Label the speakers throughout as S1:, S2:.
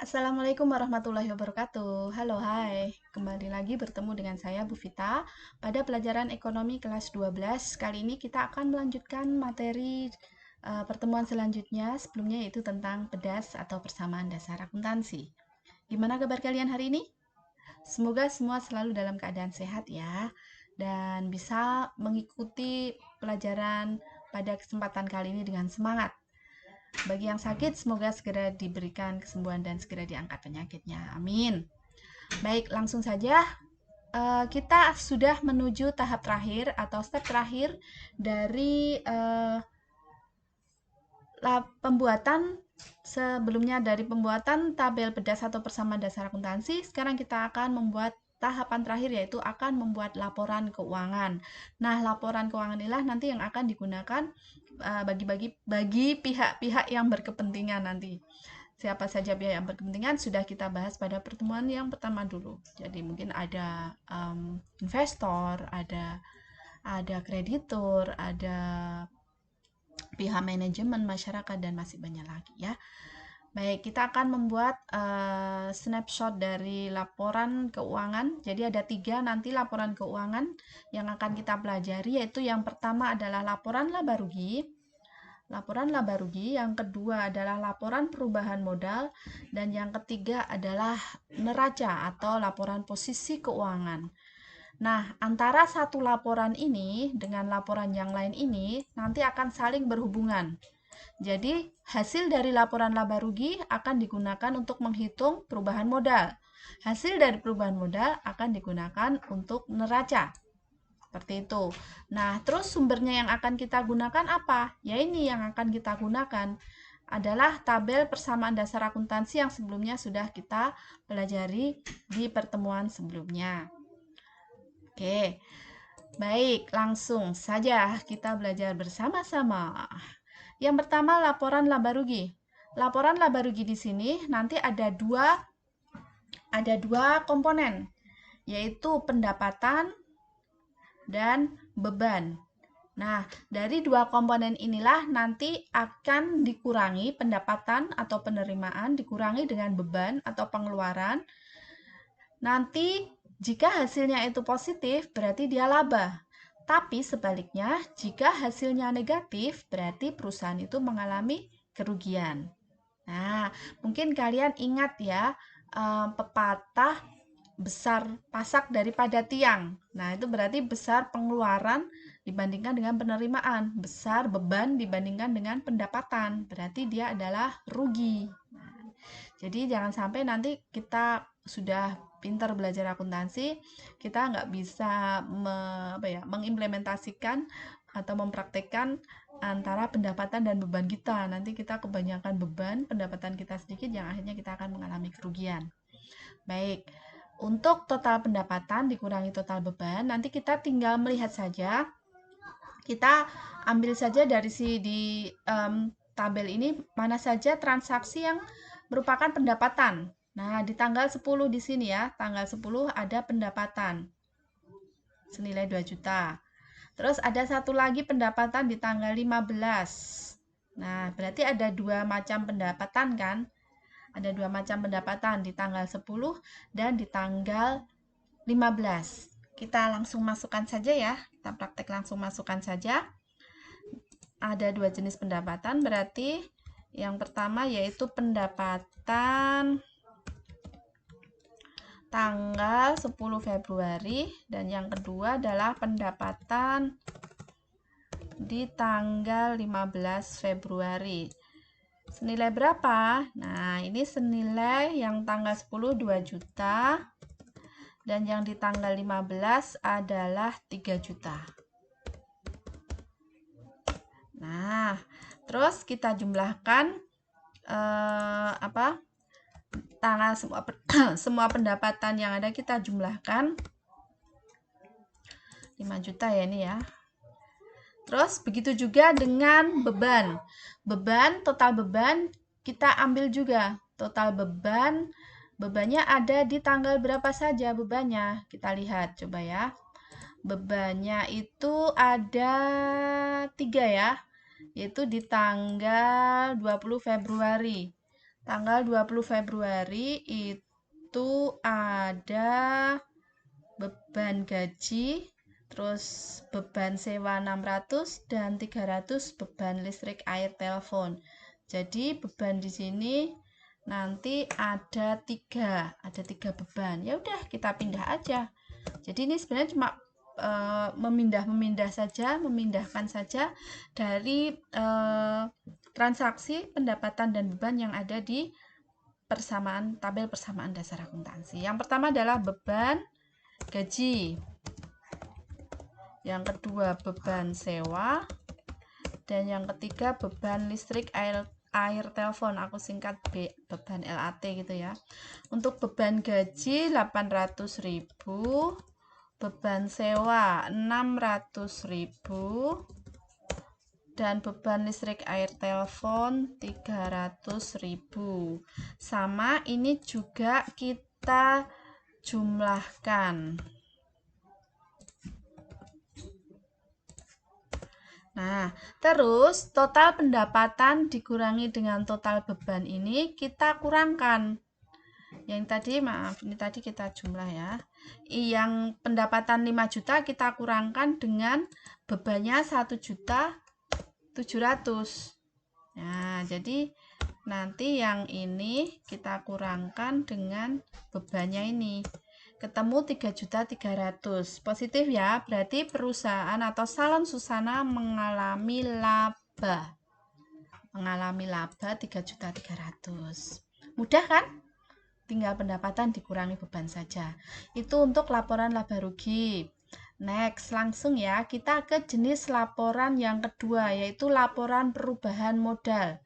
S1: Assalamualaikum warahmatullahi wabarakatuh. Halo, hai. Kembali lagi bertemu dengan saya, Bu Vita, pada pelajaran ekonomi kelas 12. Kali ini kita akan melanjutkan materi pertemuan selanjutnya, sebelumnya yaitu tentang pedas atau persamaan dasar akuntansi. Gimana kabar kalian hari ini? Semoga semua selalu dalam keadaan sehat ya, dan bisa mengikuti pelajaran pada kesempatan kali ini dengan semangat. Bagi yang sakit, semoga segera diberikan kesembuhan dan segera diangkat penyakitnya. Amin. Baik, langsung saja. Kita sudah menuju tahap terakhir atau step terakhir dari pembuatan sebelumnya dari pembuatan tabel pedas atau persamaan dasar akuntansi. Sekarang kita akan membuat tahapan terakhir, yaitu akan membuat laporan keuangan. Nah, laporan keuangan inilah nanti yang akan digunakan bagi pihak-pihak yang berkepentingan nanti. Siapa saja pihak yang berkepentingan sudah kita bahas pada pertemuan yang pertama dulu. Jadi mungkin ada investor, ada kreditur, ada pihak manajemen, masyarakat, dan masih banyak lagi ya. Baik, kita akan membuat snapshot dari laporan keuangan. Jadi ada 3 nanti laporan keuangan yang akan kita pelajari, yaitu yang pertama adalah laporan laba rugi. Yang kedua adalah laporan perubahan modal, dan yang ketiga adalah neraca atau laporan posisi keuangan. Nah, antara satu laporan ini dengan laporan yang lain ini nanti akan saling berhubungan. Jadi, hasil dari laporan laba rugi akan digunakan untuk menghitung perubahan modal. Hasil dari perubahan modal akan digunakan untuk neraca. Seperti itu. Nah, terus sumbernya yang akan kita gunakan apa? Ya ini yang akan kita gunakan adalah tabel persamaan dasar akuntansi yang sebelumnya sudah kita pelajari di pertemuan sebelumnya. Oke, baik, langsung saja kita belajar bersama-sama. Yang pertama, laporan laba rugi. Laporan laba rugi di sini nanti ada dua komponen, yaitu pendapatan dan beban. Nah, dari dua komponen inilah nanti akan dikurangi pendapatan atau penerimaan, dikurangi dengan beban atau pengeluaran. Nanti jika hasilnya itu positif, berarti dia laba. Tapi sebaliknya, jika hasilnya negatif, berarti perusahaan itu mengalami kerugian. Nah, mungkin kalian ingat ya, pepatah besar pasak daripada tiang. Nah, itu berarti besar pengeluaran dibandingkan dengan penerimaan, besar beban dibandingkan dengan pendapatan. Berarti dia adalah rugi. Nah, jadi jangan sampai nanti kita sudah pintar belajar akuntansi, kita nggak bisa mengimplementasikan atau mempraktekkan antara pendapatan dan beban kita. Nanti kita kebanyakan beban, pendapatan kita sedikit, yang akhirnya kita akan mengalami kerugian. Baik, untuk total pendapatan dikurangi total beban, nanti kita tinggal melihat saja. Kita ambil saja dari di tabel ini mana saja transaksi yang merupakan pendapatan. Nah, di tanggal 10 di sini ya, tanggal 10 ada pendapatan senilai 2 juta. Terus ada satu lagi pendapatan di tanggal 15. Nah, berarti ada dua macam pendapatan kan? Ada dua macam pendapatan di tanggal 10 dan di tanggal 15. Kita langsung masukkan saja ya. Kita praktek langsung masukkan saja. Ada dua jenis pendapatan, berarti yang pertama yaitu pendapatan tanggal 10 Februari dan yang kedua adalah pendapatan di tanggal 15 Februari. Senilai berapa? Nah, ini senilai yang tanggal 10 2 juta dan yang di tanggal 15 adalah 3 juta. Nah, terus kita jumlahkan tanggal semua pendapatan yang ada kita jumlahkan 5 juta ya ini ya. Terus begitu juga dengan beban. Total beban kita ambil juga. Total bebannya ada di tanggal berapa saja bebannya. Kita lihat coba ya. Bebannya itu ada 3 ya. Yaitu di tanggal 20 Februari. Tanggal 20 Februari itu ada beban gaji, terus beban sewa 600 dan 300 beban listrik, air, telepon. Jadi beban di sini nanti ada tiga beban. Ya udah kita pindah aja. Jadi ini sebenarnya cuma memindahkan saja dari transaksi pendapatan dan beban yang ada di tabel persamaan dasar akuntansi. Yang pertama adalah beban gaji, yang kedua beban sewa, dan yang ketiga beban listrik, air, telepon, aku singkat beban LAT gitu ya. Untuk beban gaji 800.000, beban sewa 600.000, dan beban listrik, air, telepon 300.000. Sama ini juga kita jumlahkan. Nah, terus total pendapatan dikurangi dengan total beban ini kita kurangkan. Yang tadi, maaf, ini tadi kita jumlah ya. Yang pendapatan 5 juta kita kurangkan dengan bebannya 1.700.000. Nah, jadi nanti yang ini kita kurangkan dengan bebannya ini. Ketemu 3.300.000. Positif ya, berarti perusahaan atau Salon Susana mengalami laba. Mengalami laba 3.300.000. Mudah kan? Tinggal pendapatan dikurangi beban saja. Itu untuk laporan laba rugi. Next, langsung ya, kita ke jenis laporan yang kedua, yaitu laporan perubahan modal.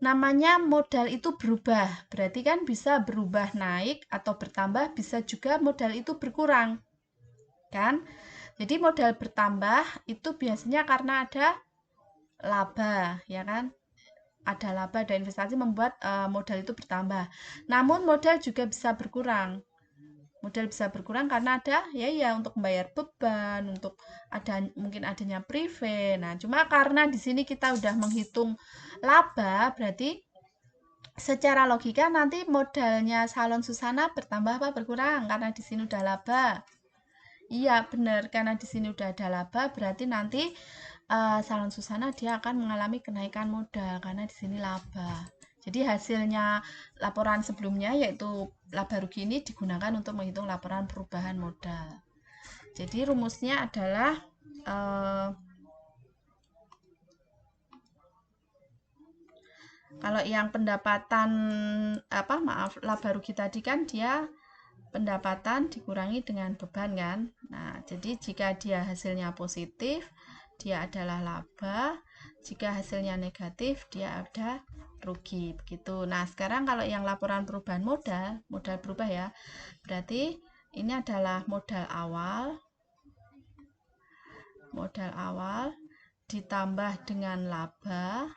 S1: Namanya modal itu berubah, berarti kan bisa berubah naik atau bertambah, bisa juga modal itu berkurang, kan? Jadi modal bertambah itu biasanya karena ada laba, ya kan? Ada laba, ada investasi membuat modal itu bertambah. Namun modal juga bisa berkurang. Modal bisa berkurang karena ada ya untuk membayar beban, untuk mungkin adanya prive. Nah, cuma karena di sini kita udah menghitung laba, berarti secara logika nanti modalnya Salon Susana bertambah apa berkurang karena di sini udah laba. Iya, benar, karena di sini udah ada laba, berarti nanti Salon Susana dia akan mengalami kenaikan modal karena di sini laba. Jadi hasilnya laporan sebelumnya yaitu laba rugi ini digunakan untuk menghitung laporan perubahan modal. Jadi rumusnya adalah kalau yang pendapatan laba rugi tadi kan dia pendapatan dikurangi dengan beban kan. Nah, jadi jika dia hasilnya positif, dia adalah laba. Jika hasilnya negatif, dia ada rugi begitu. Nah, sekarang kalau yang laporan perubahan modal berubah ya. Berarti ini adalah modal awal ditambah dengan laba,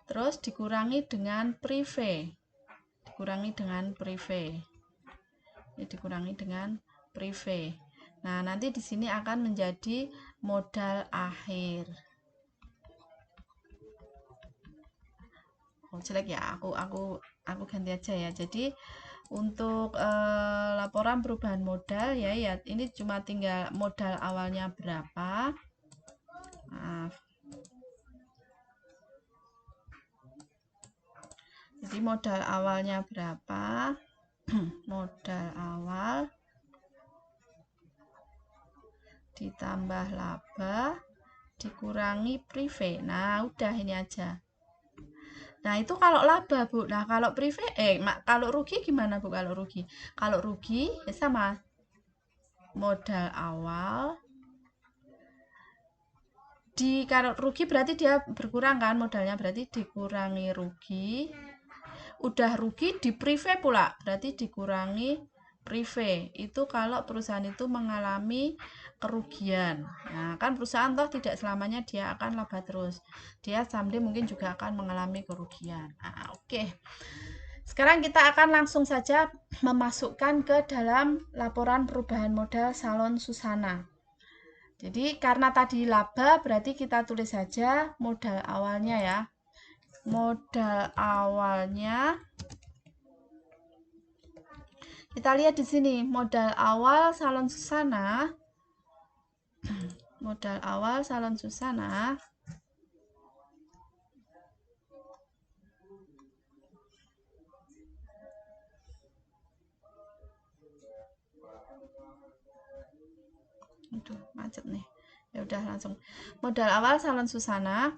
S1: terus dikurangi dengan prive. Dikurangi dengan prive. Nah, nanti di sini akan menjadi modal akhir. Oh, jelek ya. Aku ganti aja ya. Jadi untuk laporan perubahan modal ya ini cuma tinggal modal awalnya berapa. Maaf. Jadi modal awalnya berapa? Modal awal ditambah laba dikurangi prive. Nah, udah ini aja. Nah, itu kalau laba, Bu. Nah, kalau prive kalau rugi gimana, Bu? Kalau rugi ya sama. Modal awal kalau rugi berarti dia berkurang kan modalnya, berarti dikurangi rugi. Udah rugi di prive pula, berarti dikurangi prive. Itu kalau perusahaan itu mengalami kerugian. Nah, kan perusahaan toh tidak selamanya dia akan laba terus. Dia someday mungkin juga akan mengalami kerugian. Nah, oke. Sekarang kita akan langsung saja memasukkan ke dalam laporan perubahan modal Salon Susana. Jadi karena tadi laba berarti kita tulis saja modal awalnya ya. Modal awalnya kita lihat di sini, modal awal Salon Susana. Modal awal Salon Susana aduh macet nih, ya udah langsung. Modal awal Salon Susana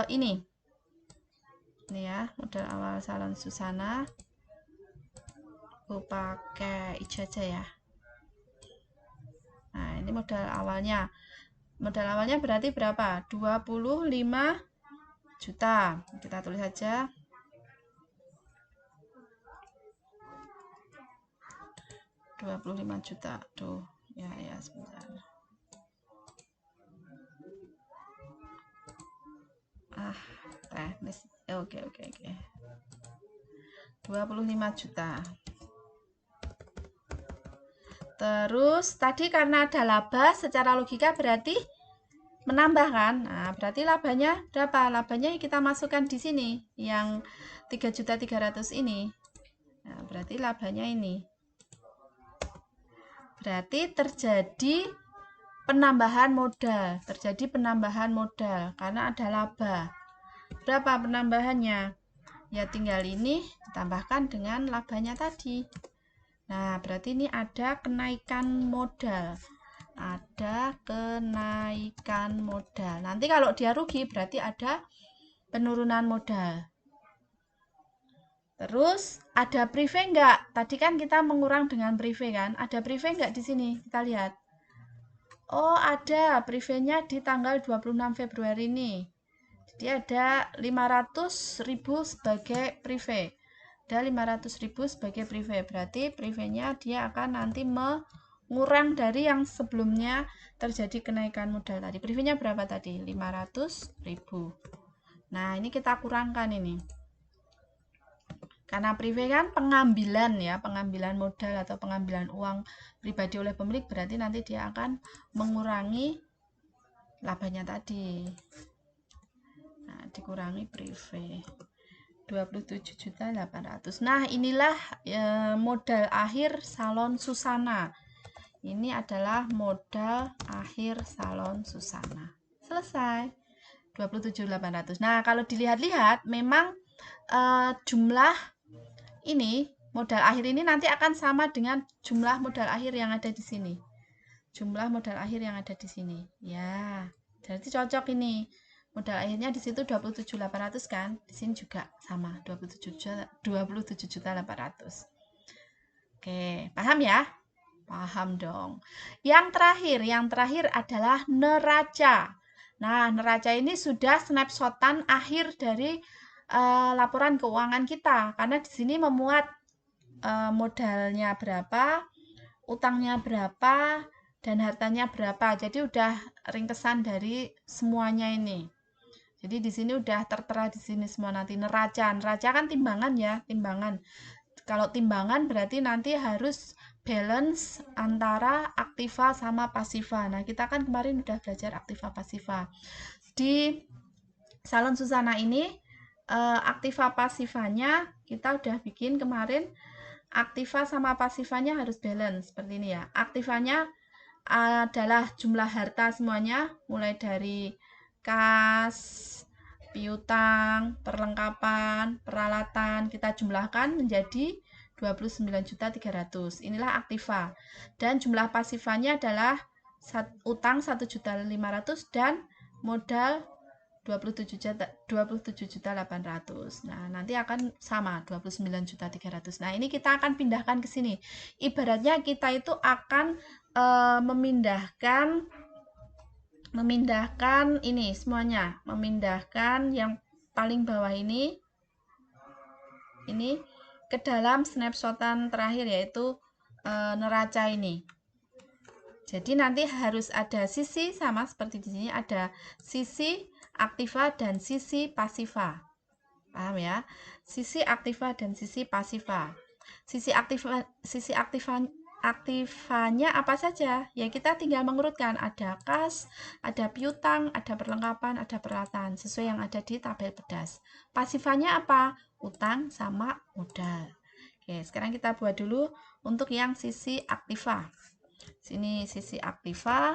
S1: ini ya, modal awal Salon Susana aku pakai hijau aja ya. Nah ini modal awalnya berarti berapa? 25 juta. Kita tulis saja 25 juta tuh ya sebentar. Teknis. Oke. 25 juta. Terus tadi karena ada laba, secara logika berarti menambah kan? Nah, berarti labanya berapa? Labanya kita masukkan di sini yang 3.300.000 ini. Nah, berarti labanya ini. Berarti terjadi penambahan modal, karena ada laba. Berapa penambahannya? Ya tinggal ini ditambahkan dengan labanya tadi. Nah, berarti ini ada kenaikan modal. Nanti kalau dia rugi berarti ada penurunan modal. Terus ada prive enggak? Tadi kan kita mengurang dengan prive kan? Ada prive enggak di sini? Kita lihat. Oh, ada privenya di tanggal 26 Februari ini. Jadi ada 500.000 sebagai prive. Ada 500.000 sebagai prive. Berarti privenya dia akan nanti mengurang dari yang sebelumnya terjadi kenaikan modal tadi. Privenya berapa tadi? 500.000. Nah, ini kita kurangkan ini. Karena prive kan pengambilan modal atau pengambilan uang pribadi oleh pemilik, berarti nanti dia akan mengurangi labanya tadi. Nah, dikurangi prive 27.800.000. Nah, inilah modal akhir Salon Susana. Ini adalah modal akhir Salon Susana. Selesai. 27.800. Nah, kalau dilihat-lihat memang jumlah ini modal akhir ini nanti akan sama dengan jumlah modal akhir yang ada di sini. Ya, jadi cocok ini. Modal akhirnya di situ 27.800 kan? Di sini juga sama, 27.800. Oke, paham ya? Paham dong. Yang terakhir adalah neraca. Nah, neraca ini sudah snapshotan akhir dari laporan keuangan kita, karena di sini memuat modalnya berapa, utangnya berapa, dan hartanya berapa. Jadi udah ringkesan dari semuanya ini. Jadi di sini udah tertera di sini semua nanti neraca. Neraca kan timbangan ya, timbangan. Kalau timbangan berarti nanti harus balance antara aktiva sama pasiva. Nah, kita kan kemarin udah belajar aktiva pasiva. Di Salon Susana ini aktiva pasivanya kita udah bikin kemarin. Aktiva sama pasivanya harus balance seperti ini ya. Aktivanya adalah jumlah harta semuanya, mulai dari kas, piutang, perlengkapan, peralatan, kita jumlahkan menjadi 29.300.000. Inilah aktiva. Dan jumlah pasivanya adalah utang 1.500.000 dan modal 27.800. Nah, nanti akan sama 29.300. Nah, ini kita akan pindahkan ke sini. Ibaratnya kita itu akan memindahkan ini semuanya, memindahkan yang paling bawah ini ke dalam snapshotan terakhir, yaitu neraca ini. Jadi nanti harus ada sisi sama seperti di sini, ada sisi aktiva dan sisi pasiva. Paham ya? Sisi aktiva dan sisi pasiva. Sisi aktiva aktifanya apa saja? Ya kita tinggal mengurutkan, ada kas, ada piutang, ada perlengkapan, ada peralatan, sesuai yang ada di tabel pedas. Pasifanya apa? Utang sama modal. Oke, sekarang kita buat dulu untuk yang sisi aktiva. Sini sisi aktiva,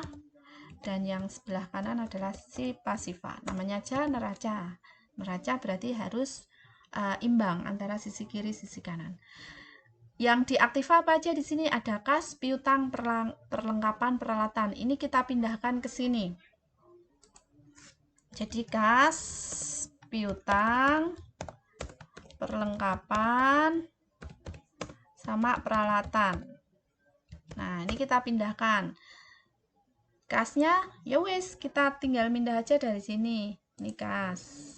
S1: dan yang sebelah kanan adalah sisi pasiva. Namanya aja neraca. Neraca berarti harus imbang antara sisi kiri sisi kanan. Yang diaktiva apa aja di sini? Ada kas, piutang, perlengkapan, peralatan. Ini kita pindahkan ke sini. Jadi kas, piutang, perlengkapan, sama peralatan. Nah, ini kita pindahkan. Kasnya, ya wes, kita tinggal pindah aja dari sini. Ini kas.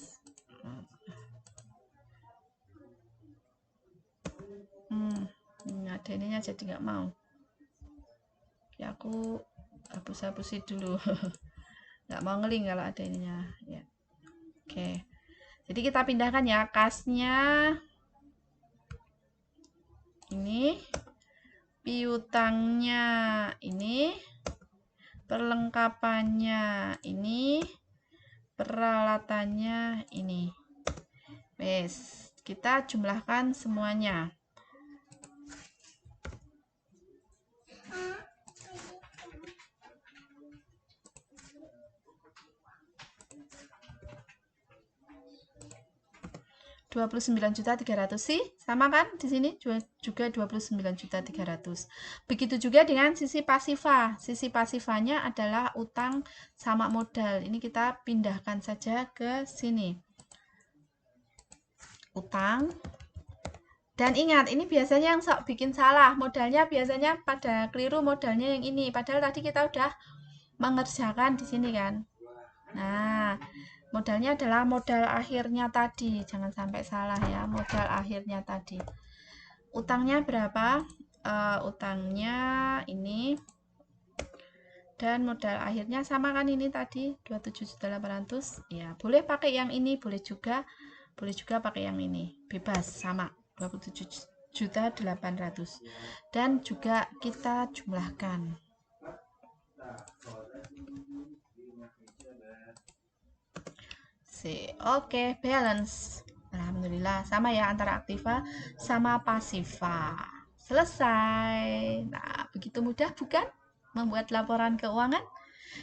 S1: Ada ininya jadi nggak mau. Ya aku hapus-hapusin dulu. Nggak mau ngeling kalau ada ininya. Ya. Oke. Jadi kita pindahkan ya kasnya. Ini. Piutangnya ini. Perlengkapannya ini. Peralatannya ini. Wes, kita jumlahkan semuanya. Rp29.300.000 sih, sama kan? Di sini juga 29.300.000. Begitu juga dengan sisi pasiva. Sisi pasivanya adalah utang sama modal. Ini kita pindahkan saja ke sini. Utang. Dan ingat, ini biasanya yang bikin salah. Modalnya biasanya pada keliru modalnya yang ini. Padahal tadi kita udah mengerjakan di sini kan. Nah, modalnya adalah modal akhirnya tadi. Jangan sampai salah ya, modal akhirnya tadi. Utangnya berapa? Utangnya ini. Dan modal akhirnya sama kan ini tadi, 27.800. Ya, boleh pakai yang ini, boleh juga pakai yang ini. Bebas, sama. 27.800. Dan juga kita jumlahkan. Oke, balance. Alhamdulillah, sama ya antara aktiva sama pasiva. Selesai. Nah, begitu mudah bukan membuat laporan keuangan?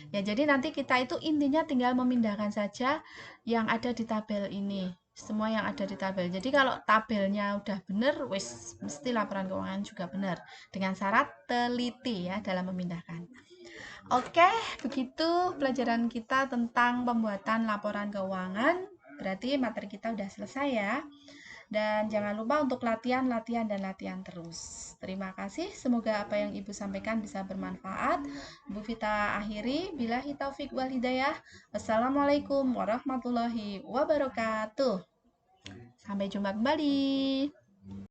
S1: Ya, jadi nanti kita itu intinya tinggal memindahkan saja yang ada di tabel ini. Semua yang ada di tabel. Jadi kalau tabelnya udah benar, wis mesti laporan keuangan juga benar. Dengan syarat teliti ya dalam memindahkan. Oke, begitu pelajaran kita tentang pembuatan laporan keuangan. Berarti materi kita udah selesai ya. Dan jangan lupa untuk latihan terus. Terima kasih. Semoga apa yang Ibu sampaikan bisa bermanfaat. Ibu Vita akhiri. Billahi taufik wal hidayah. Wassalamualaikum warahmatullahi wabarakatuh. Sampai jumpa kembali.